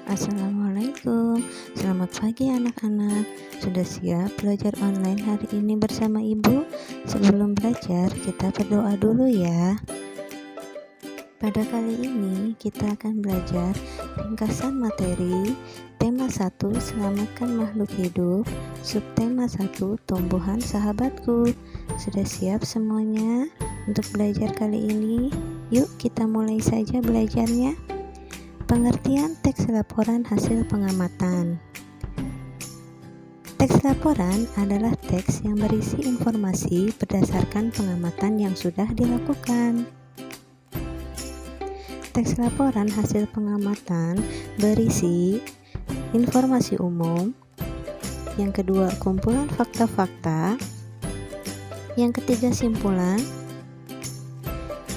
Assalamualaikum, selamat pagi anak-anak. Sudah siap belajar online hari ini bersama ibu? Sebelum belajar, kita berdoa dulu ya. Pada kali ini kita akan belajar ringkasan materi tema 1 selamatkan makhluk hidup, subtema 1 tumbuhan sahabatku. Sudah siap semuanya untuk belajar kali ini? Yuk kita mulai saja belajarnya. Pengertian teks laporan hasil pengamatan. Teks laporan adalah teks yang berisi informasi berdasarkan pengamatan yang sudah dilakukan. Teks laporan hasil pengamatan berisi informasi umum, yang kedua kumpulan fakta-fakta, yang ketiga simpulan.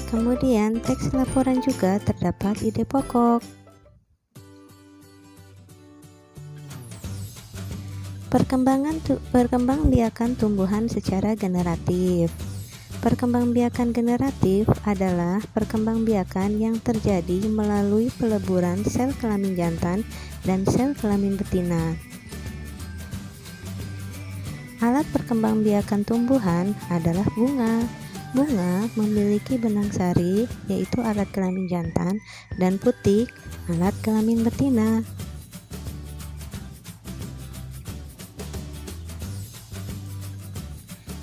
Kemudian teks laporan juga terdapat ide pokok. Perkembangbiakan tumbuhan secara generatif. Perkembangbiakan generatif adalah perkembangbiakan yang terjadi melalui peleburan sel kelamin jantan dan sel kelamin betina. Alat perkembangbiakan tumbuhan adalah bunga. Bunga memiliki benang sari, yaitu alat kelamin jantan, dan putik, alat kelamin betina.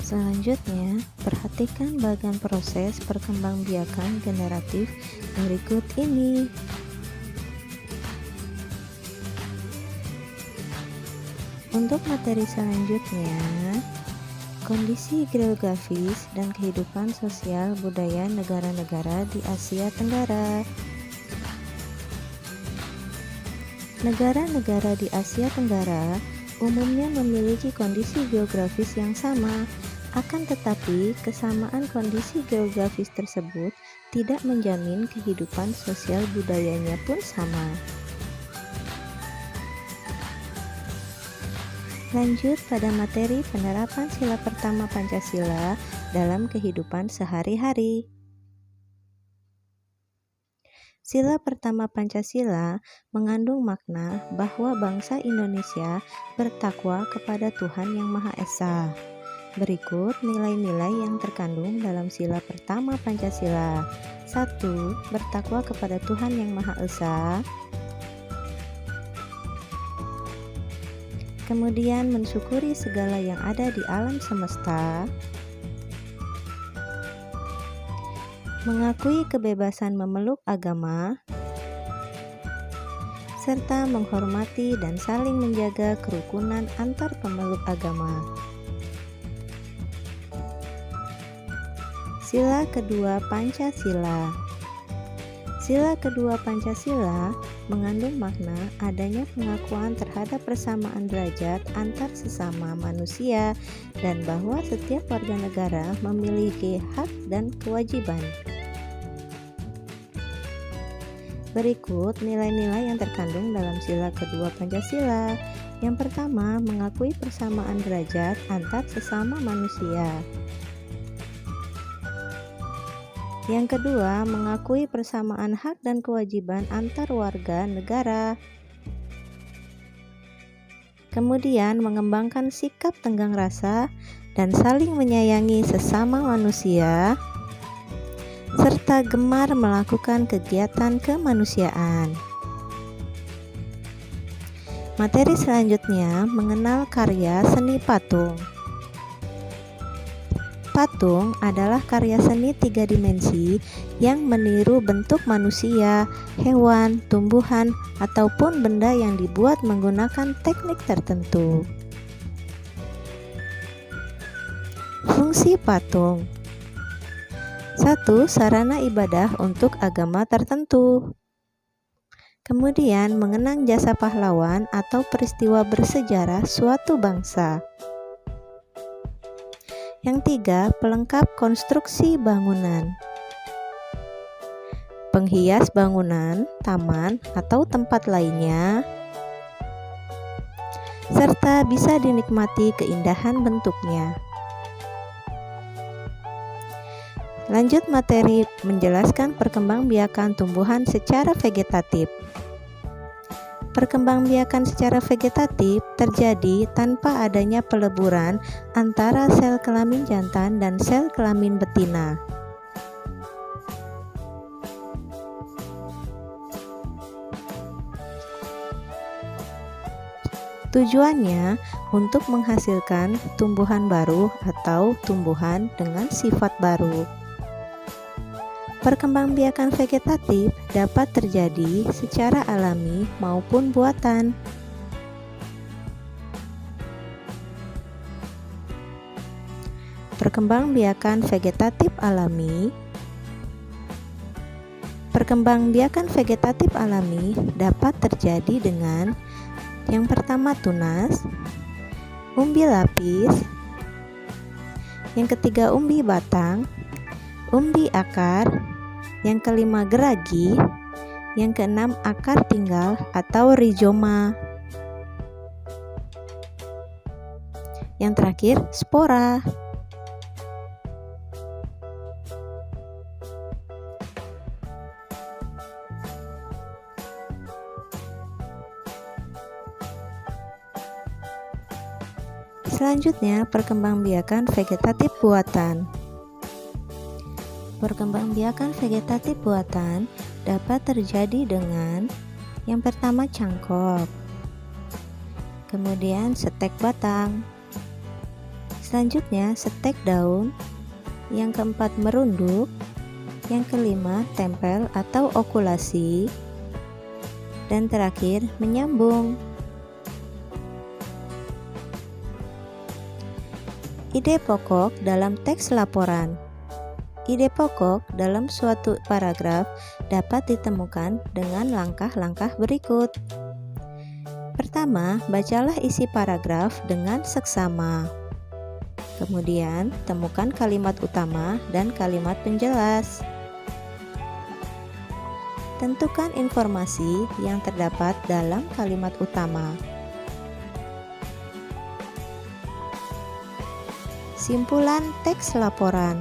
Selanjutnya, perhatikan bagian proses perkembangbiakan generatif berikut ini. Untuk materi selanjutnya, kondisi geografis dan kehidupan sosial budaya negara-negara di Asia Tenggara. Negara-negara di Asia Tenggara umumnya memiliki kondisi geografis yang sama. Akan tetapi, kesamaan kondisi geografis tersebut tidak menjamin kehidupan sosial budayanya pun sama. Lanjut pada materi penerapan sila pertama Pancasila dalam kehidupan sehari-hari. Sila pertama Pancasila mengandung makna bahwa bangsa Indonesia bertakwa kepada Tuhan Yang Maha Esa. Berikut nilai-nilai yang terkandung dalam sila pertama Pancasila. 1. Bertakwa kepada Tuhan Yang Maha Esa. Kemudian mensyukuri segala yang ada di alam semesta. Mengakui kebebasan memeluk agama. Serta menghormati dan saling menjaga kerukunan antar pemeluk agama. Sila kedua Pancasila. Sila kedua Pancasila mengandung makna adanya pengakuan terhadap persamaan derajat antar sesama manusia dan bahwa setiap warga negara memiliki hak dan kewajiban. Berikut nilai-nilai yang terkandung dalam sila kedua Pancasila. Yang pertama, mengakui persamaan derajat antar sesama manusia. Yang kedua, mengakui persamaan hak dan kewajiban antar warga negara. Kemudian, mengembangkan sikap tenggang rasa dan saling menyayangi sesama manusia, serta gemar melakukan kegiatan kemanusiaan. Materi selanjutnya mengenal karya seni patung. Patung adalah karya seni 3 dimensi yang meniru bentuk manusia, hewan, tumbuhan, ataupun benda yang dibuat menggunakan teknik tertentu. Fungsi patung. 1. Sarana ibadah untuk agama tertentu. Kemudian mengenang jasa pahlawan atau peristiwa bersejarah suatu bangsa. Yang 3. Pelengkap konstruksi bangunan. Penghias bangunan, taman, atau tempat lainnya, serta bisa dinikmati keindahan bentuknya. Lanjut materi menjelaskan perkembangbiakan tumbuhan secara vegetatif. Perkembangbiakan secara vegetatif terjadi tanpa adanya peleburan antara sel kelamin jantan dan sel kelamin betina. Tujuannya untuk menghasilkan tumbuhan baru atau tumbuhan dengan sifat baru. Perkembangbiakan vegetatif dapat terjadi secara alami maupun buatan. Perkembangbiakan vegetatif alami. Perkembangbiakan vegetatif alami dapat terjadi dengan yang pertama tunas, umbi lapis, yang ketiga umbi batang, umbi akar, yang kelima geragi, yang keenam akar tinggal atau rizoma, yang terakhir spora. Selanjutnya, perkembangbiakan vegetatif buatan. Perkembangbiakan vegetatif buatan dapat terjadi dengan yang pertama cangkok, kemudian stek batang, selanjutnya stek daun, yang keempat merunduk, yang kelima tempel atau okulasi, dan terakhir menyambung. Ide pokok dalam teks laporan. Ide pokok dalam suatu paragraf dapat ditemukan dengan langkah-langkah berikut. Pertama, bacalah isi paragraf dengan seksama. Kemudian, temukan kalimat utama dan kalimat penjelas. Tentukan informasi yang terdapat dalam kalimat utama. Simpulan teks laporan.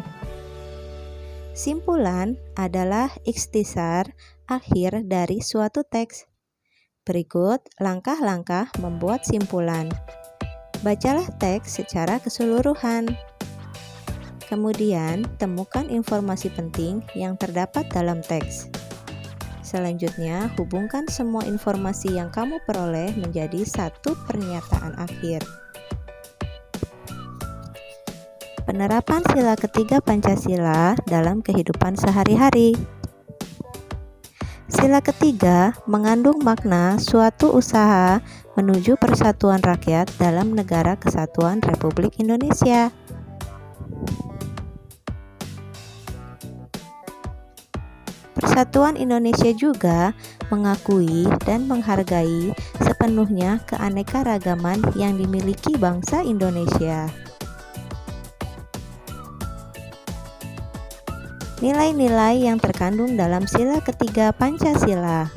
Simpulan adalah ikhtisar akhir dari suatu teks. Berikut langkah-langkah membuat simpulan. Bacalah teks secara keseluruhan. Kemudian, temukan informasi penting yang terdapat dalam teks. Selanjutnya, hubungkan semua informasi yang kamu peroleh menjadi satu pernyataan akhir. Penerapan sila ketiga Pancasila dalam kehidupan sehari-hari. Sila ketiga mengandung makna suatu usaha menuju persatuan rakyat dalam Negara Kesatuan Republik Indonesia. Persatuan Indonesia juga mengakui dan menghargai sepenuhnya keanekaragaman yang dimiliki bangsa Indonesia. Nilai-nilai yang terkandung dalam sila ketiga Pancasila.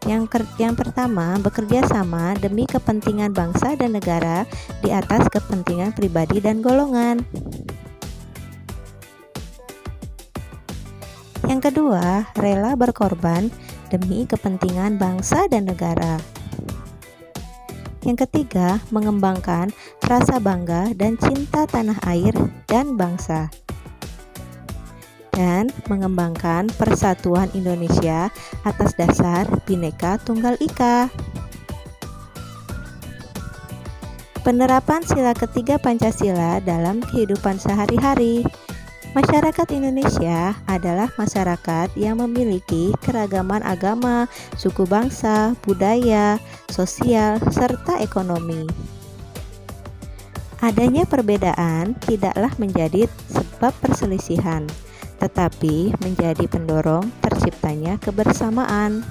Yang pertama, bekerja sama demi kepentingan bangsa dan negara di atas kepentingan pribadi dan golongan. Yang kedua, rela berkorban demi kepentingan bangsa dan negara. Yang ketiga, mengembangkan rasa bangga dan cinta tanah air dan bangsa. Dan mengembangkan persatuan Indonesia atas dasar Bhinneka Tunggal Ika. Penerapan sila ketiga Pancasila dalam kehidupan sehari-hari. Masyarakat Indonesia adalah masyarakat yang memiliki keragaman agama, suku bangsa, budaya, sosial, serta ekonomi. Adanya perbedaan tidaklah menjadi sebab perselisihan, tetapi menjadi pendorong terciptanya kebersamaan.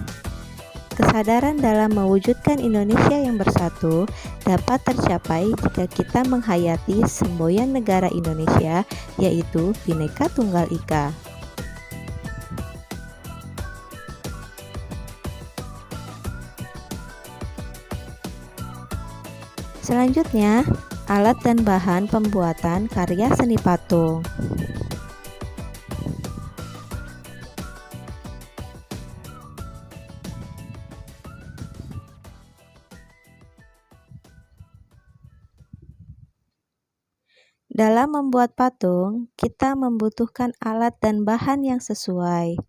Kesadaran dalam mewujudkan Indonesia yang bersatu dapat tercapai jika kita menghayati semboyan negara Indonesia, yaitu Bhinneka Tunggal Ika. Selanjutnya, alat dan bahan pembuatan karya seni patung. Dalam membuat patung, kita membutuhkan alat dan bahan yang sesuai.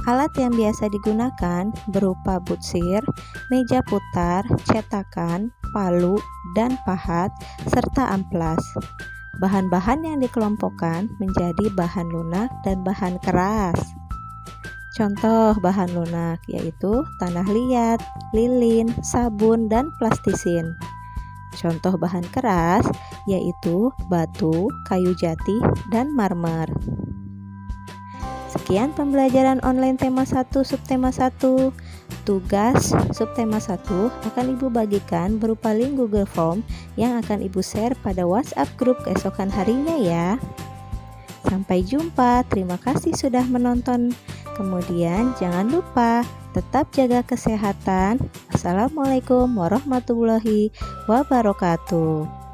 Alat yang biasa digunakan berupa butsir, meja putar, cetakan, palu, dan pahat, serta amplas. Bahan-bahan yang dikelompokkan menjadi bahan lunak dan bahan keras. Contoh bahan lunak yaitu tanah liat, lilin, sabun, dan plastisin. Contoh bahan keras yaitu batu, kayu jati, dan marmer. Sekian pembelajaran online tema 1 subtema 1. Tugas subtema 1 akan Ibu bagikan berupa link Google Form yang akan Ibu share pada WhatsApp grup keesokan harinya ya. Sampai jumpa, terima kasih sudah menonton. Kemudian jangan lupa tetap jaga kesehatan. Assalamualaikum warahmatullahi wabarakatuh.